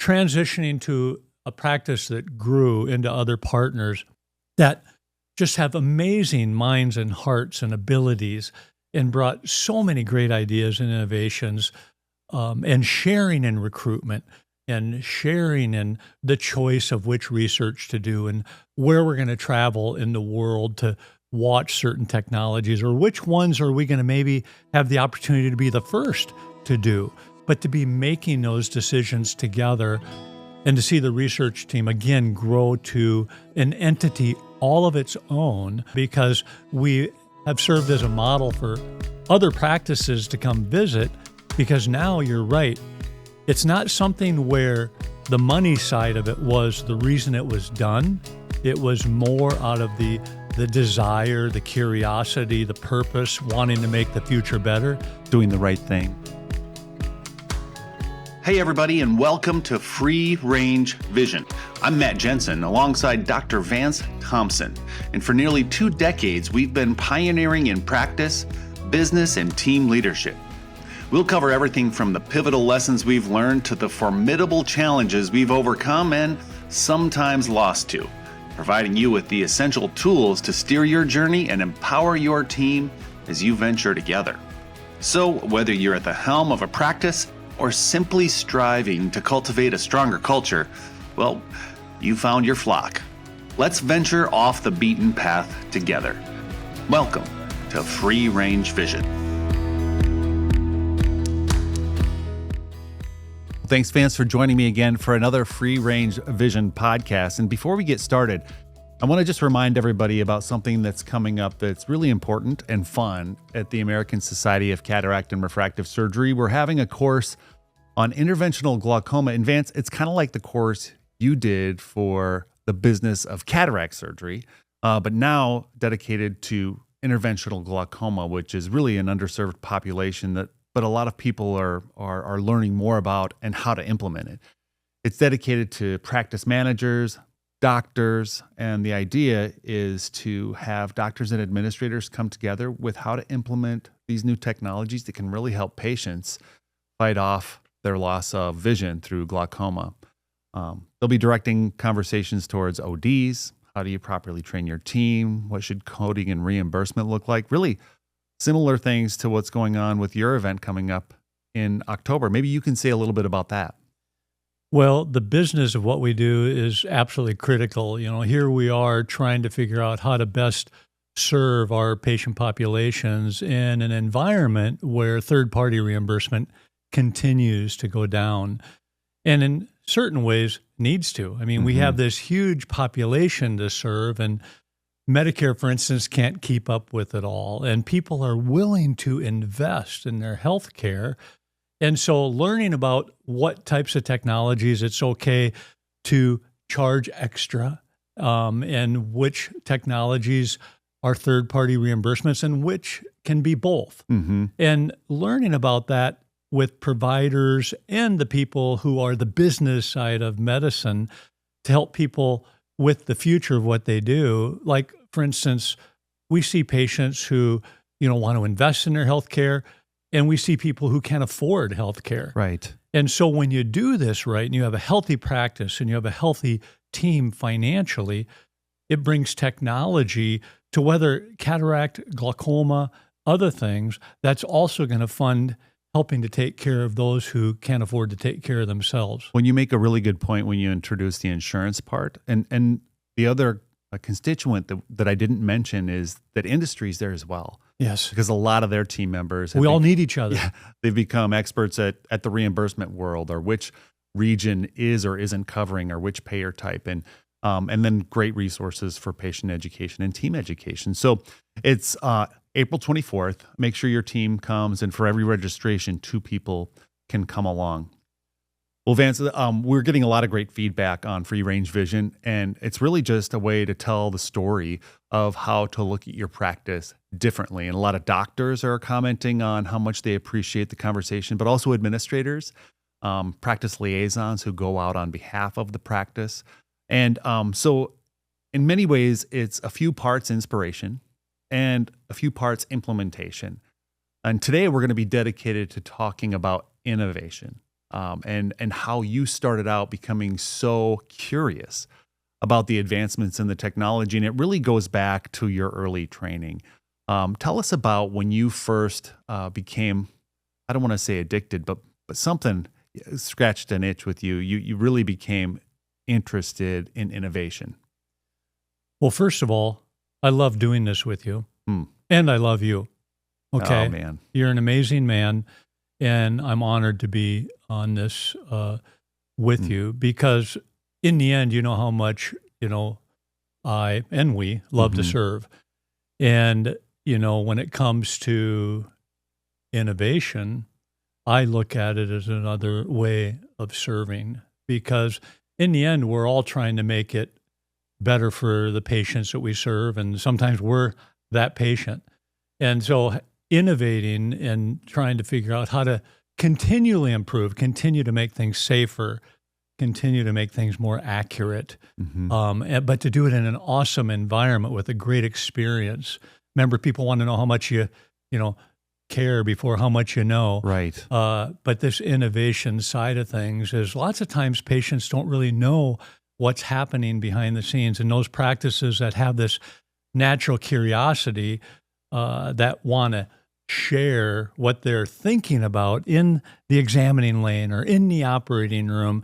transitioning to a practice that grew into other partners that just have amazing minds and hearts and abilities and brought so many great ideas and innovations, and sharing in recruitment and sharing in the choice of which research to do and where we're going to travel in the world to watch certain technologies, or which ones are we going to maybe have the opportunity to be the first to do, but to be making those decisions together and to see the research team again grow to an entity all of its own, because we have served as a model for other practices to come visit. Because now you're right, it's not something where the money side of it was the reason it was done. It was more out of the desire, the curiosity, the purpose, wanting to make the future better. Doing the right thing. Hey everybody, and welcome to Free Range Vision. I'm Matt Jensen alongside Dr. Vance Thompson. And for nearly 2 decades, we've been pioneering in practice, business, and team leadership. We'll cover everything from the pivotal lessons we've learned to the formidable challenges we've overcome and sometimes lost to, providing you with the essential tools to steer your journey and empower your team as you venture together. So whether you're at the helm of a practice or simply striving to cultivate a stronger culture, well, you found your flock. Let's venture off the beaten path together. Welcome to Free Range Vision. Thanks, Vance, for joining me again for another Free Range Vision podcast. And before we get started, I want to just remind everybody about something that's coming up that's really important and fun at the American Society of Cataract and Refractive Surgery. We're having a course on interventional glaucoma. And Vance, it's kind of like the course you did for the business of cataract surgery, but now dedicated to interventional glaucoma, which is really an underserved population but a lot of people are learning more about and how to implement it. It's dedicated to practice managers, doctors, and the idea is to have doctors and administrators come together with how to implement these new technologies that can really help patients fight off their loss of vision through glaucoma. They'll be directing conversations towards ODs. How do you properly train your team? What should coding and reimbursement look like? Really similar things to what's going on with your event coming up in October. Maybe you can say a little bit about that. Well, the business of what we do is absolutely critical. You know, here we are trying to figure out how to best serve our patient populations in an environment where third-party reimbursement continues to go down, and in certain ways needs to. I mean, we have this huge population to serve, and Medicare, for instance, can't keep up with it all, and people are willing to invest in their health care. And so learning about what types of technologies it's okay to charge extra, and which technologies are third-party reimbursements and which can be both. And learning about that with providers and the people who are the business side of medicine to help people with the future of what they do. Like, for instance, we see patients who, want to invest in their healthcare, and we see people who can't afford healthcare. Right. And so when you do this right, and you have a healthy practice and you have a healthy team financially, it brings technology to whether cataract, glaucoma, other things, that's also going to fund helping to take care of those who can't afford to take care of themselves. When you make a really good point when you introduce the insurance part, and the other constituent that I didn't mention is that industry's there as well. Yes. Because a lot of their team members, we all need each other. Yeah, they've become experts at the reimbursement world, or which region is or isn't covering, or which payer type, and then great resources for patient education and team education. So it's April 24th. Make sure your team comes, and for every registration, 2 people can come along. Well, Vance, we're getting a lot of great feedback on Free Range Vision, and it's really just a way to tell the story of how to look at your practice differently. And a lot of doctors are commenting on how much they appreciate the conversation, but also administrators, practice liaisons who go out on behalf of the practice. And so in many ways, it's a few parts inspiration and a few parts implementation. And today we're going to be dedicated to talking about innovation. and how you started out becoming so curious about the advancements in the technology. And it really goes back to your early training. Tell us about when you first became, I don't want to say addicted, but something scratched an itch with you. You really became interested in innovation. Well, first of all, I love doing this with you, Hmm. and I love you. Okay, Oh, man. you're an amazing man, and I'm honored to be on this with you, because in the end, you know how much I and we love to serve, and when it comes to innovation, I look at it as another way of serving, because in the end, we're all trying to make it better for the patients that we serve, and sometimes we're that patient. And so innovating and trying to figure out how to continually improve, continue to make things safer, continue to make things more accurate, but to do it in an awesome environment with a great experience. Remember, people want to know how much you care before how much you know. Right. But this innovation side of things is lots of times patients don't really know what's happening behind the scenes, and those practices that have this natural curiosity that want to share what they're thinking about in the examining lane or in the operating room,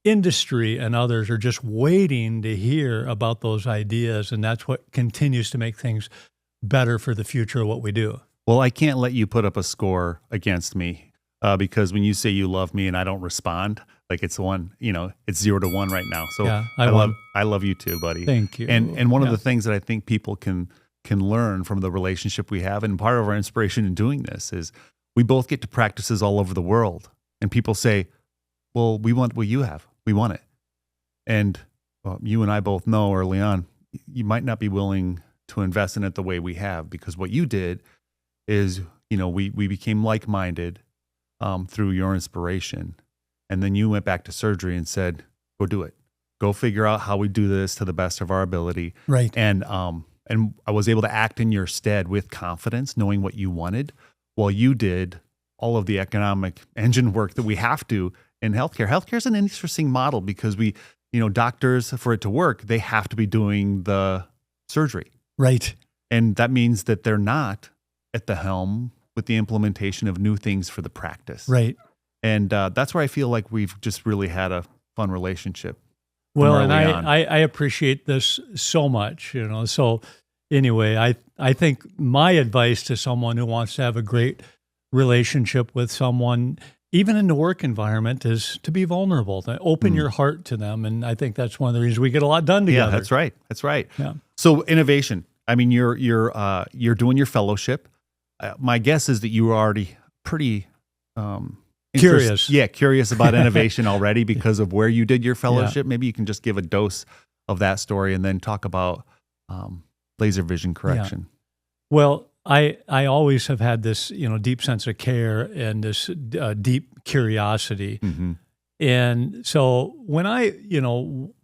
industry and others are just waiting to hear about those ideas, and that's what continues to make things better for the future of what we do. Well, I can't let you put up a score against me because when you say you love me and I don't respond, like it's 1, it's 0-1 right now. So Yeah, I love you too, buddy. Thank you. And one of the things that I think people can learn from the relationship we have, and part of our inspiration in doing this, is we both get to practices all over the world, and people say, "Well, we want what you have. We want it." And you and I both know early on, you might not be willing to invest in it the way we have, because what you did is, we became like-minded through your inspiration. And then you went back to surgery and said, go do it. Go figure out how we do this to the best of our ability. Right. And I was able to act in your stead with confidence, knowing what you wanted, while you did all of the economic engine work that we have to in healthcare. Healthcare is an interesting model because doctors, for it to work, they have to be doing the surgery. Right. And that means that they're not at the helm with the implementation of new things for the practice. Right. And that's where I feel like we've just really had a fun relationship. Well, and I appreciate this so much, So anyway, I think my advice to someone who wants to have a great relationship with someone, even in the work environment, is to be vulnerable, to open your heart to them. And I think that's one of the reasons we get a lot done together. Yeah, that's right. That's right. Yeah. So innovation. I mean, you're doing your fellowship. My guess is that you were already pretty curious. Curious about innovation already because of where you did your fellowship. Yeah. Maybe you can just give a dose of that story and then talk about laser vision correction. Yeah. Well, I always have had this deep sense of care and this deep curiosity. Mm-hmm. And so when I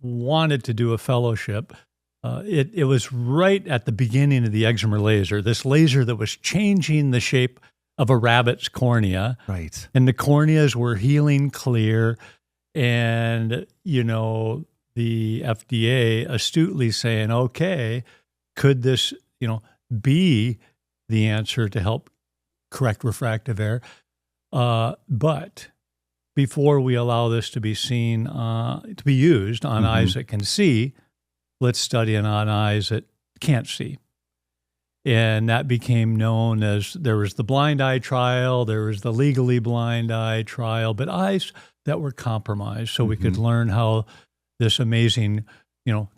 wanted to do a fellowship, it was right at the beginning of the excimer laser, this laser that was changing the shape of a rabbit's cornea. Right. And the corneas were healing clear. And, the FDA astutely saying, okay, could this, be the answer to help correct refractive error? But before we allow this to be seen, to be used on eyes that can see, let's study it on eyes that can't see. And that became known as, there was the blind eye trial, there was the legally blind eye trial, but eyes that were compromised, so we could learn how this amazing,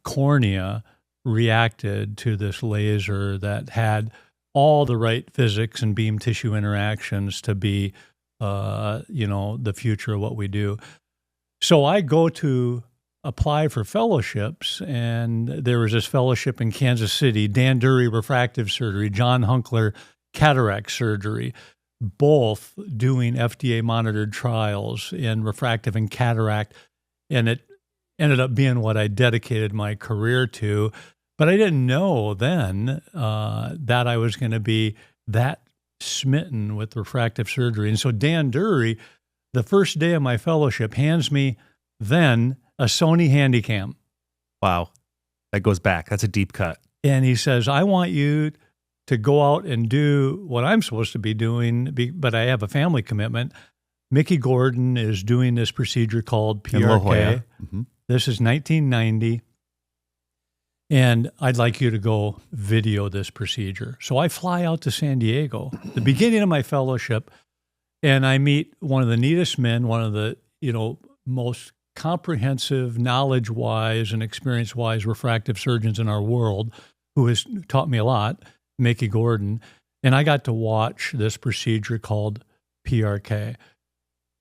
cornea reacted to this laser that had all the right physics and beam tissue interactions to be, the future of what we do. So I go to apply for fellowships, and there was this fellowship in Kansas City, Dan Dury refractive surgery, John Hunkler cataract surgery, both doing FDA monitored trials in refractive and cataract. And it ended up being what I dedicated my career to. But I didn't know then that I was going to be that smitten with refractive surgery. And so Dan Dury the first day of my fellowship, hands me then a Sony Handicam. Wow. That goes back. That's a deep cut. And he says, I want you to go out and do what I'm supposed to be doing, but I have a family commitment. Mickey Gordon is doing this procedure called PRK. In La Jolla. Mm-hmm. This is 1990. And I'd like you to go video this procedure. So I fly out to San Diego, the beginning of my fellowship, and I meet one of the neatest men, one of the, most comprehensive, knowledge-wise and experience-wise refractive surgeons in our world, who has taught me a lot, Mickey Gordon. And I got to watch this procedure called PRK.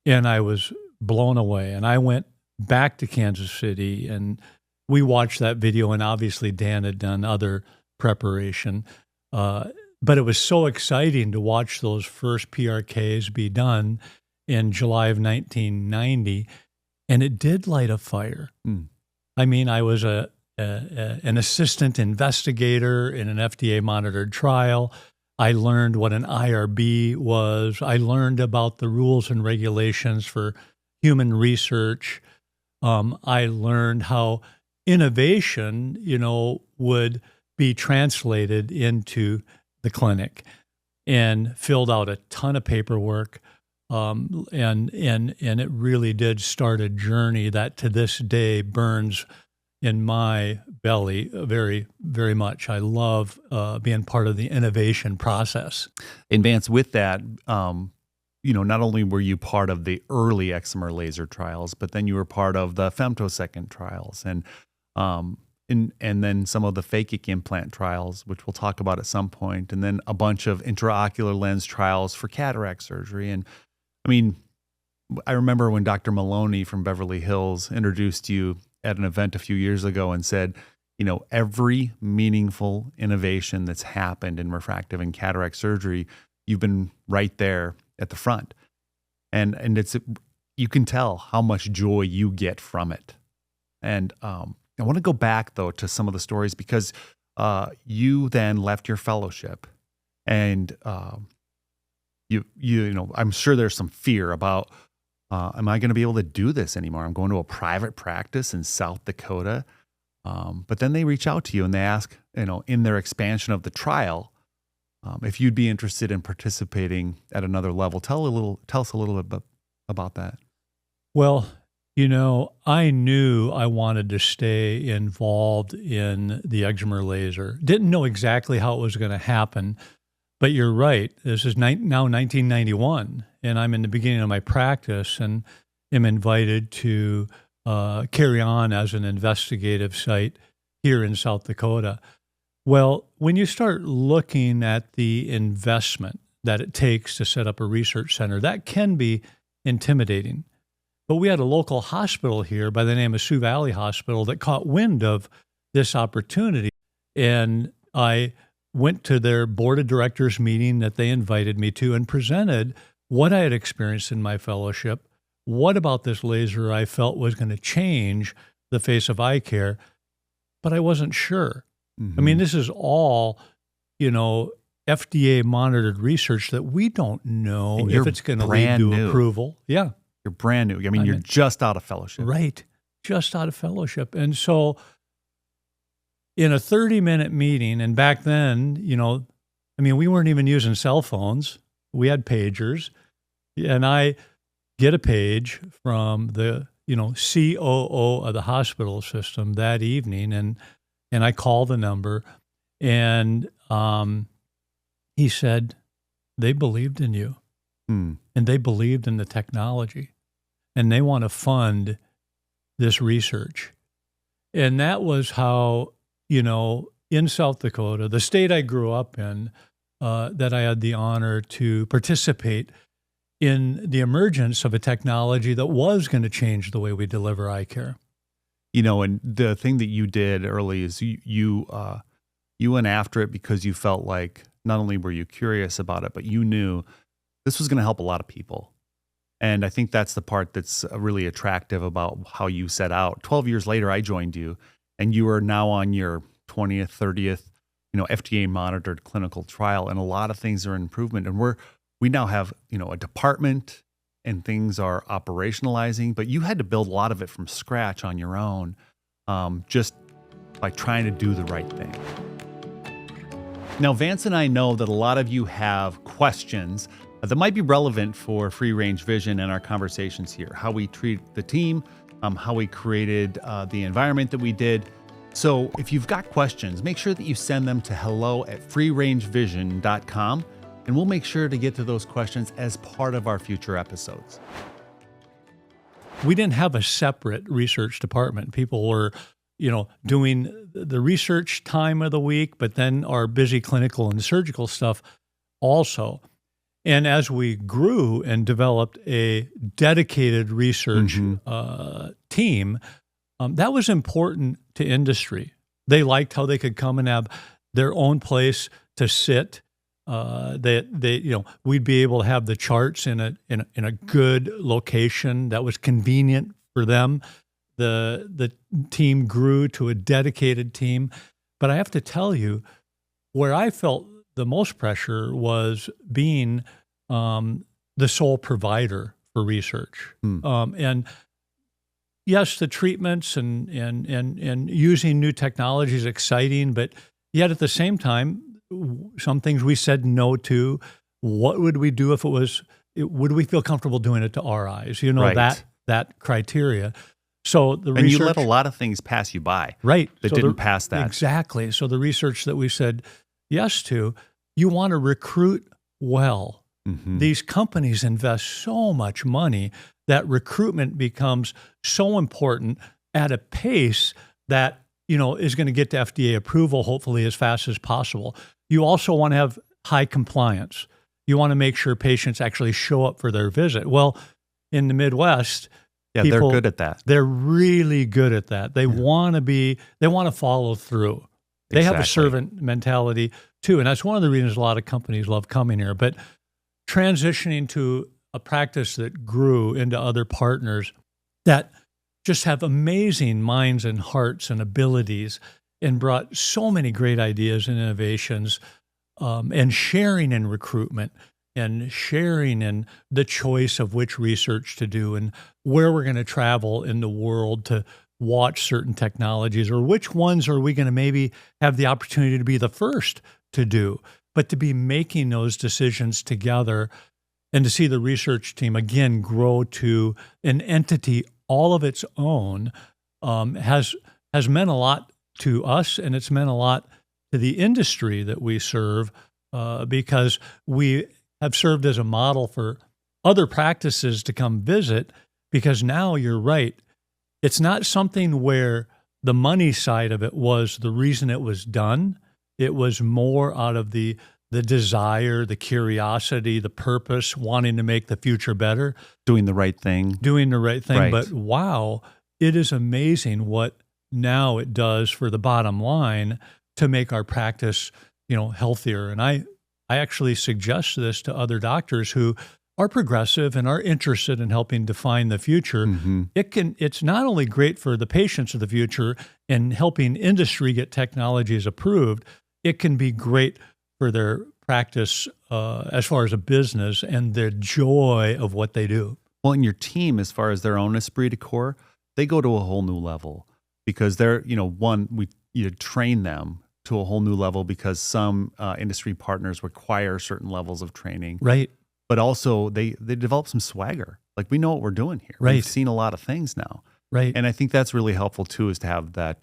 And I was blown away. And I went back to Kansas City, and we watched that video, and obviously Dan had done other preparation. But it was so exciting to watch those first PRKs be done in July of 1990, and it did light a fire. I mean, I was an assistant investigator in an FDA-monitored trial. I learned what an IRB was. I learned about the rules and regulations for human research. I learned how innovation, would be translated into the clinic, and filled out a ton of paperwork. And it really did start a journey that to this day burns in my belly very, very much. I love being part of the innovation process. And Vance, with that, not only were you part of the early excimer laser trials, but then you were part of the femtosecond trials and then some of the phakic implant trials, which we'll talk about at some point, and then a bunch of intraocular lens trials for cataract surgery. And I mean, I remember when Dr. Maloney from Beverly Hills introduced you at an event a few years ago and said, every meaningful innovation that's happened in refractive and cataract surgery, you've been right there at the front. And it's, you can tell how much joy you get from it. And I want to go back though to some of the stories, because you then left your fellowship, and I'm sure there's some fear about, am I going to be able to do this anymore? I'm going to a private practice in South Dakota. But then they reach out to you and they ask, in their expansion of the trial, if you'd be interested in participating at another level. Tell us a little bit about that. Well, I knew I wanted to stay involved in the excimer laser. Didn't know exactly how it was going to happen, but you're right. This is now 1991, and I'm in the beginning of my practice and am invited to carry on as an investigative site here in South Dakota. Well, when you start looking at the investment that it takes to set up a research center, that can be intimidating. But we had a local hospital here by the name of Sioux Valley Hospital that caught wind of this opportunity. And I went to their board of directors meeting that they invited me to and presented what I had experienced in my fellowship, what about this laser I felt was going to change the face of eye care, but I wasn't sure. I mean, this is all, FDA monitored research that we don't know if it's going to lead to approval. Yeah. You're brand new. I mean, you're just out of fellowship. Right. Just out of fellowship. And so in a 30-minute meeting, and back then, we weren't even using cell phones. We had pagers. And I get a page from the, COO of the hospital system that evening, and I call the number, and he said, they believed in you, and they believed in the technology, and they want to fund this research. And that was how, in South Dakota, the state I grew up in, that I had the honor to participate in the emergence of a technology that was going to change the way we deliver eye care. And the thing that you did early is you went after it because you felt like not only were you curious about it, but you knew this was going to help a lot of people. And I think that's the part that's really attractive about how you set out. 12 years later, I joined you, and you are now on your 20th, 30th, FDA monitored clinical trial, and a lot of things are in improvement. And we now have, a department and things are operationalizing, but you had to build a lot of it from scratch on your own, just by trying to do the right thing. Now, Vance and I know that a lot of you have questions that might be relevant for free range vision and our conversations here, how we treat the team, how we created the environment that we did. So if you've got questions, make sure that you send them to hello@freerangevision.com, and we'll make sure to get to those questions as part of our future episodes. We didn't have a separate research department. People were, doing the research time of the week, but then our busy clinical and surgical stuff also. And as we grew and developed a dedicated research team, that was important to industry. They liked how they could come and have their own place to sit. We'd be able to have the charts in a good location that was convenient for them. The team grew to a dedicated team. But I have to tell you, where I felt the most pressure was being the sole provider for research. And yes, the treatments and using new technology is exciting, but yet at the same time, some things we said no to. What would we do if would we feel comfortable doing it to our eyes? Right. that criteria. So the And research, you let a lot of things pass you by. right, That so didn't pass that. exactly. So the research that we said yes to, you want to recruit well. These companies invest so much money that recruitment becomes so important at a pace that is going to get to FDA approval hopefully as fast as possible. You also want to have high compliance. You want to make sure patients actually show up for their visit. Well, in the Midwest, Yeah, people, they're good at that. They're really good at that. They want to follow through. They have a servant mentality too. And that's one of the reasons a lot of companies love coming here. But transitioning to a practice that grew into other partners that just have amazing minds and hearts and abilities and brought so many great ideas and innovations, and sharing in recruitment and sharing in the choice of which research to do and where we're going to travel in the world to watch certain technologies, or which ones are we going to maybe have the opportunity to be the first to do, but to be making those decisions together and to see the research team again grow to an entity all of its own has meant a lot to us, and it's meant a lot to the industry that we serve, because we have served as a model for other practices to come visit, because now you're right. It's not something where the money side of it was the reason it was done. It was more out of the desire, the curiosity, the purpose, wanting to make the future better. Doing the right thing. Right. But wow, it is amazing what now it does for the bottom line to make our practice, healthier. And I actually suggest this to other doctors who are progressive and are interested in helping define the future. It's not only great for the patients of the future and helping industry get technologies approved, it can be great for their practice as far as a business and the joy of what they do. Well, and your team, as far as their own esprit de corps, they go to a whole new level because they're, you train them to a whole new level because some industry partners require certain levels of training. Right. But also they develop some swagger. Like, we know what we're doing here. Right. We've seen a lot of things now. Right. And I think that's really helpful too, is to have that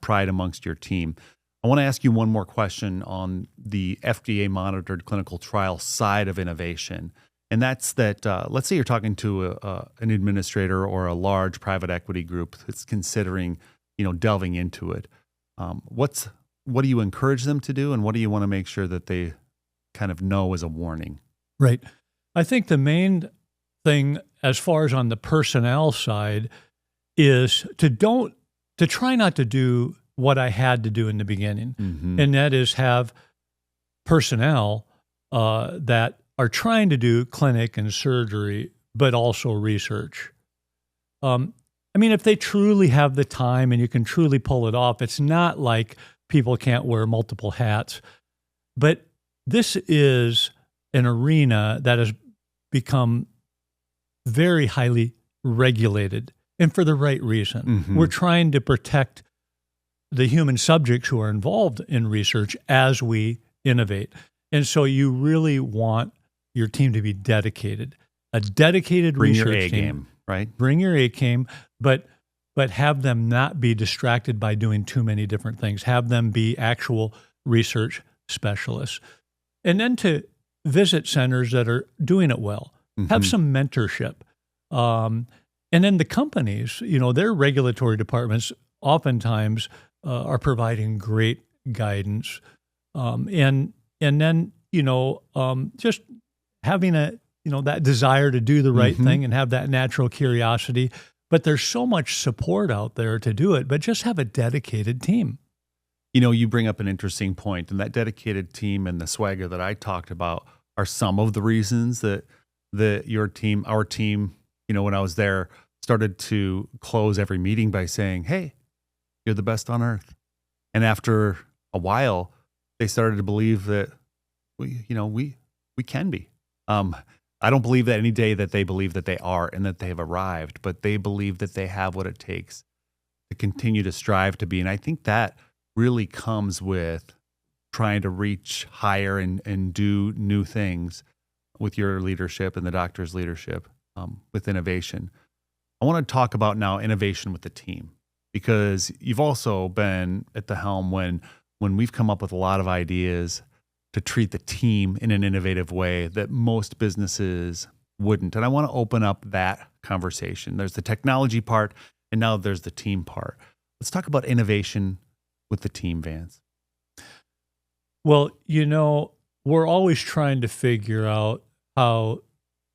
pride amongst your team. I want to ask you one more question on the FDA monitored clinical trial side of innovation. And that's that, let's say you're talking to an administrator or a large private equity group that's considering, delving into it. What do you encourage them to do, and what do you want to make sure that they kind of know as a warning? Right. I think the main thing, as far as on the personnel side, is to try not to do what I had to do in the beginning, and that is have personnel that are trying to do clinic and surgery, but also research. If they truly have the time and you can truly pull it off, it's not like people can't wear multiple hats. But this is an arena that has become very highly regulated, and for the right reason. We're trying to protect the human subjects who are involved in research as we innovate. And so you really want your team to be dedicated. A dedicated Bring research your A team. game, right? Bring your A game, but have them not be distracted by doing too many different things. Have them be actual research specialists. And then to visit centers that are doing it well. Have some mentorship. And then the companies, their regulatory departments oftentimes are providing great guidance. And then, just having that desire to do the right thing and have that natural curiosity. But there's so much support out there to do it, but just have a dedicated team. You bring up an interesting point, and that dedicated team and the swagger that I talked about are some of the reasons that our team, when I was there, started to close every meeting by saying, "Hey, you're the best on earth." And after a while, they started to believe that we can be. I don't believe that any day that they believe that they are and that they have arrived, but they believe that they have what it takes to continue to strive to be. And I think that really comes with trying to reach higher and do new things with your leadership and the doctor's leadership with innovation. I want to talk about now innovation with the team, because you've also been at the helm when we've come up with a lot of ideas to treat the team in an innovative way that most businesses wouldn't. And I want to open up that conversation. There's the technology part, and now there's the team part. Let's talk about innovation with the team, Vance. Well, we're always trying to figure out how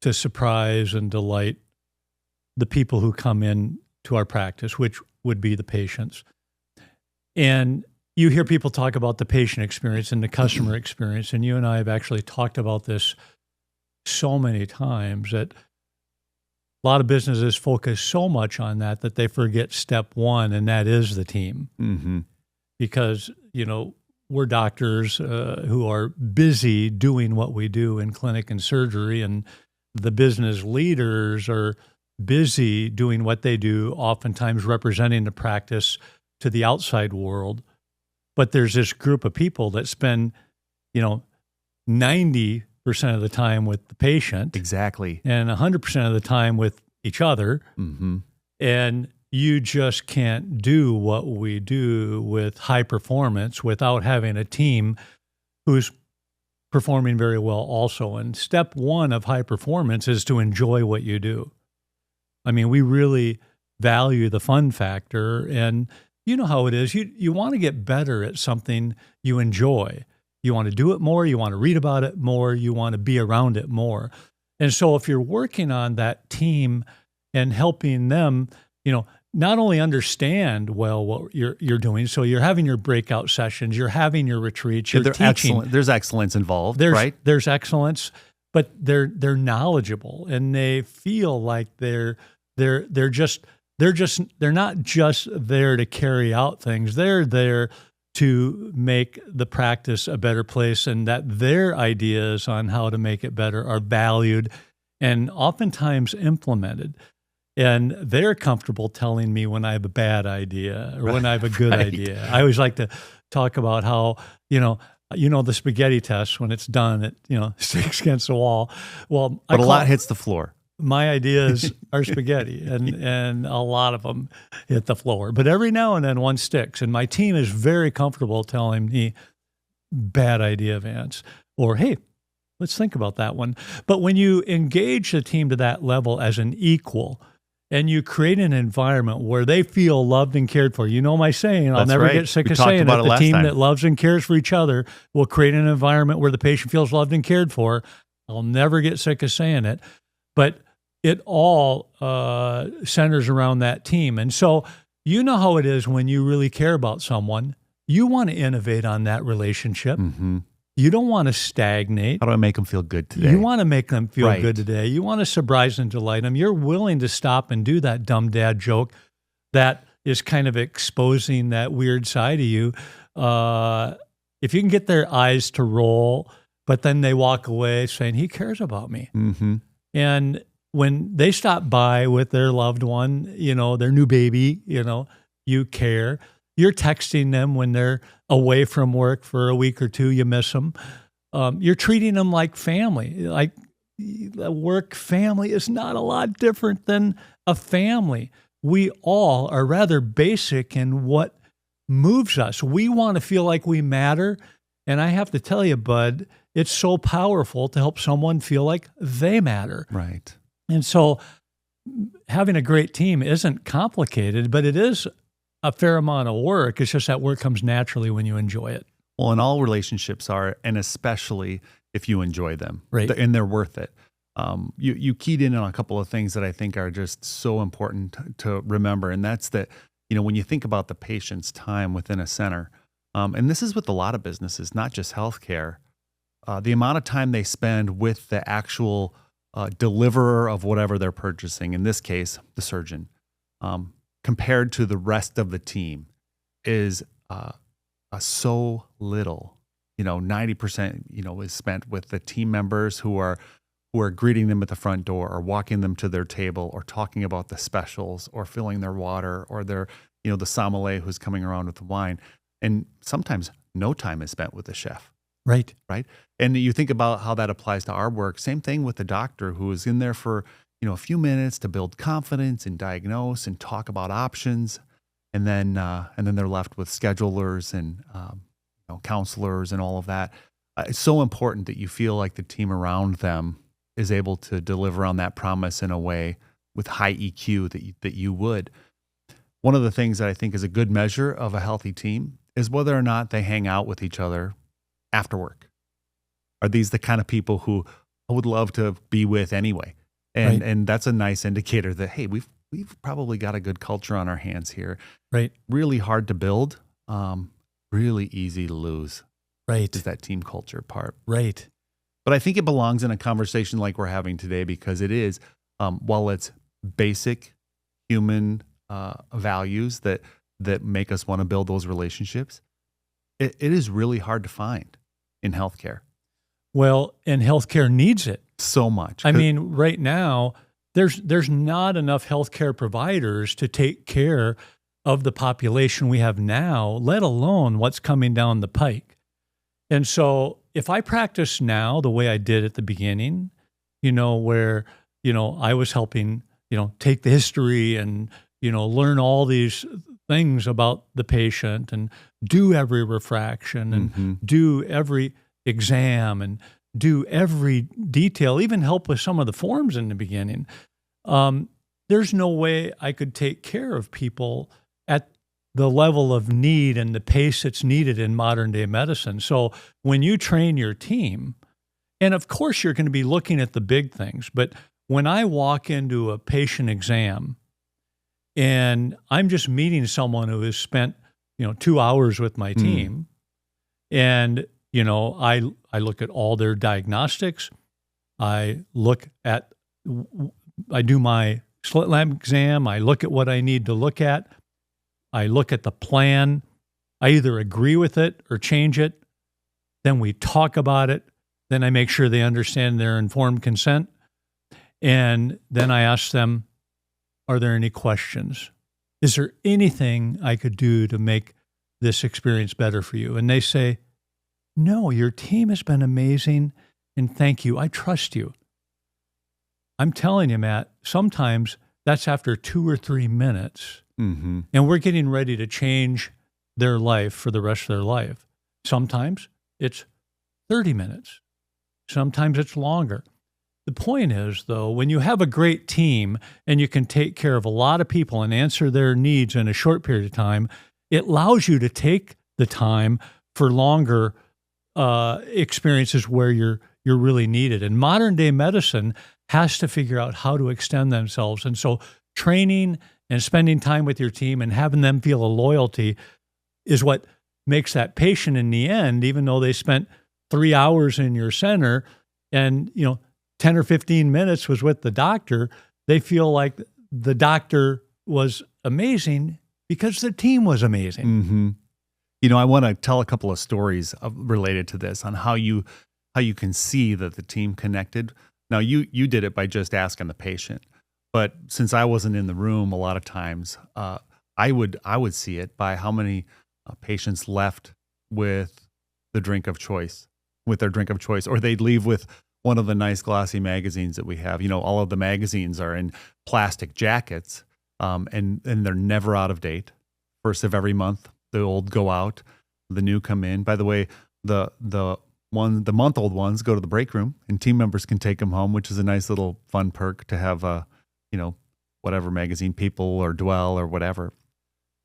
to surprise and delight the people who come in to our practice, which would be the patients. And you hear people talk about the patient experience and the customer experience, and you and I have actually talked about this so many times that a lot of businesses focus so much on that they forget step one, and that is the team. Because, we're doctors who are busy doing what we do in clinic and surgery, and the business leaders are busy doing what they do, oftentimes representing the practice to the outside world. But there's this group of people that spend, 90% of the time with the patient. Exactly. And 100% of the time with each other. And you just can't do what we do with high performance without having a team who's performing very well also. And step one of high performance is to enjoy what you do. I mean, we really value the fun factor, and you know how it is. You want to get better at something you enjoy. You want to do it more. You want to read about it more. You want to be around it more. And so if you're working on that team and helping them, not only understand well what you're doing, so you're having your breakout sessions, you're having your retreats, you're teaching. There's excellence involved, right? There's excellence, but they're knowledgeable, and they feel like they're not just there to carry out things. They're there to make the practice a better place, and that their ideas on how to make it better are valued and oftentimes implemented. And they're comfortable telling me when I have a bad idea or when I have a good idea. I always like to talk about how, the spaghetti test, when it's done, it, sticks against the wall. Well, but a lot hits the floor. My ideas are spaghetti, and a lot of them hit the floor. But every now and then one sticks, and my team is very comfortable telling me, bad idea, Vance, or, hey, let's think about that one. But when you engage the team to that level as an equal, and you create an environment where they feel loved and cared for. You know my saying, I'll never get sick of saying it. The team that loves and cares for each other will create an environment where the patient feels loved and cared for. I'll never get sick of saying it. But it all centers around that team. And so you know how it is when you really care about someone. You want to innovate on that relationship. You don't want to stagnate. How do I make them feel good today? You want to make them feel good today. You want to surprise and delight them. You're willing to stop and do that dumb dad joke that is kind of exposing that weird side of you. If you can get their eyes to roll, but then they walk away saying, he cares about me. And when they stop by with their loved one, their new baby, you care. You're texting them when they're away from work for a week or two, you miss them. You're treating them like family. Like a work family is not a lot different than a family. We all are rather basic in what moves us. We want to feel like we matter. And I have to tell you, Bud, it's so powerful to help someone feel like they matter. Right. And so having a great team isn't complicated, but it is a fair amount of work. It's just that work comes naturally when you enjoy it. Well, and all relationships are, and especially if you enjoy them, right? And they're worth it. You keyed in on a couple of things that I think are just so important to remember, and that's that, when you think about the patient's time within a center, and this is with a lot of businesses, not just healthcare, the amount of time they spend with the actual deliverer of whatever they're purchasing, in this case, the surgeon, compared to the rest of the team is so little. 90%, is spent with the team members who are greeting them at the front door or walking them to their table or talking about the specials or filling their water or their, the sommelier who's coming around with the wine. And sometimes no time is spent with the chef. Right. Right. And you think about how that applies to our work. Same thing with the doctor who is in there for, a few minutes to build confidence and diagnose and talk about options. And then they're left with schedulers and, counselors and all of that. It's so important that you feel like the team around them is able to deliver on that promise in a way with high EQ that you would. One of the things that I think is a good measure of a healthy team is whether or not they hang out with each other after work. Are these the kind of people who I would love to be with anyway? And right. and that's a nice indicator that, hey, we've probably got a good culture on our hands here. Right. Really hard to build, really easy to lose. Right. Is that team culture part. Right. But I think it belongs in a conversation like we're having today because it is, while it's basic human values that make us want to build those relationships, it is really hard to find in healthcare. Well, and healthcare needs it so much. I mean, right now, there's not enough healthcare providers to take care of the population we have now, let alone what's coming down the pike. And so if I practice now the way I did at the beginning, where, I was helping, take the history and, learn all these things about the patient and do every refraction and do every exam and do every detail, even help with some of the forms in the beginning. There's no way I could take care of people at the level of need and the pace that's needed in modern day medicine. So when you train your team, and of course you're going to be looking at the big things, but when I walk into a patient exam and I'm just meeting someone who has spent, 2 hours with my team, and I look at all their diagnostics. I do my slit lamp exam. I look at what I need to look at. I look at the plan. I either agree with it or change it. Then we talk about it. Then I make sure they understand their informed consent. And then I ask them, are there any questions? Is there anything I could do to make this experience better for you? And they say, no, your team has been amazing, and thank you. I trust you. I'm telling you, Matt, sometimes that's after 2 or 3 minutes, and we're getting ready to change their life for the rest of their life. Sometimes it's 30 minutes. Sometimes it's longer. The point is, though, when you have a great team and you can take care of a lot of people and answer their needs in a short period of time, it allows you to take the time for longer experiences where you're really needed. And modern day medicine has to figure out how to extend themselves. And so training and spending time with your team and having them feel a loyalty is what makes that patient in the end, even though they spent 3 hours in your center and, 10 or 15 minutes was with the doctor, they feel like the doctor was amazing because the team was amazing. I want to tell a couple of stories related to this on how you can see that the team connected. Now, you did it by just asking the patient, but since I wasn't in the room, a lot of times I would see it by how many patients left with their drink of choice, or they'd leave with one of the nice glossy magazines that we have. All of the magazines are in plastic jackets, and they're never out of date. First of every month, the old go out, the new come in. By the way, the month-old ones go to the break room, and team members can take them home, which is a nice little fun perk to have, whatever magazine, People or Dwell or whatever.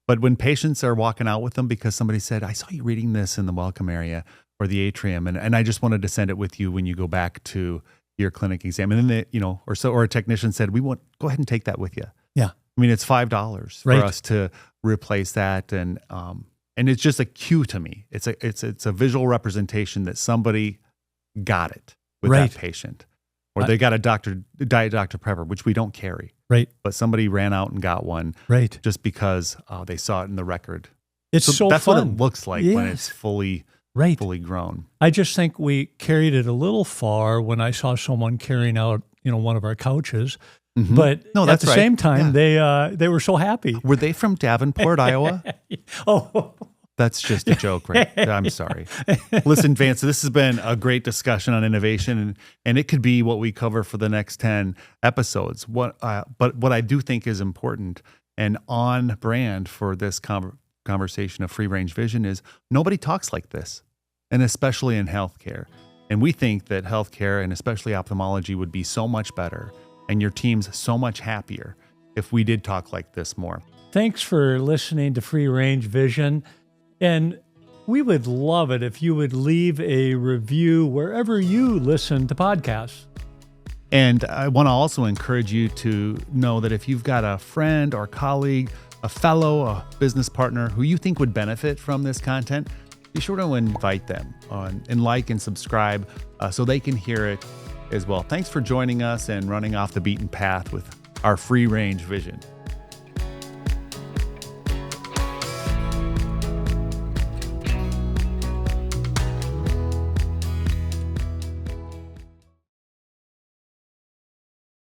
But when patients are walking out with them because somebody said, I saw you reading this in the welcome area or the atrium, and I just wanted to send it with you when you go back to your clinic exam. And then or a technician said, go ahead and take that with you. Yeah. I mean, it's $5 for us to replace that. And it's just a cue to me. It's a visual representation that somebody got it with that patient, or they got a Diet Dr. Pepper, which we don't carry. Right. But somebody ran out and got one. Right. Just because they saw it in the record. It's so that's fun. What it looks like when it's fully grown. I just think we carried it a little far when I saw someone carrying out, one of our couches. Mm-hmm. But at the same time, they were so happy. Were they from Davenport, Iowa? Oh, that's just a joke, right? I'm sorry. Listen, Vance, this has been a great discussion on innovation, and it could be what we cover for the next 10 episodes. But what I do think is important and on brand for this conversation of free-range vision is nobody talks like this, and especially in healthcare. And we think that healthcare, and especially ophthalmology, would be so much better and your team's so much happier if we did talk like this more. Thanks for listening to Free Range Vision. And we would love it if you would leave a review wherever you listen to podcasts. And I want to also encourage you to know that if you've got a friend or colleague, a fellow, a business partner who you think would benefit from this content, be sure to invite them and like and subscribe so they can hear it as well. Thanks for joining us and running off the beaten path with our free range vision.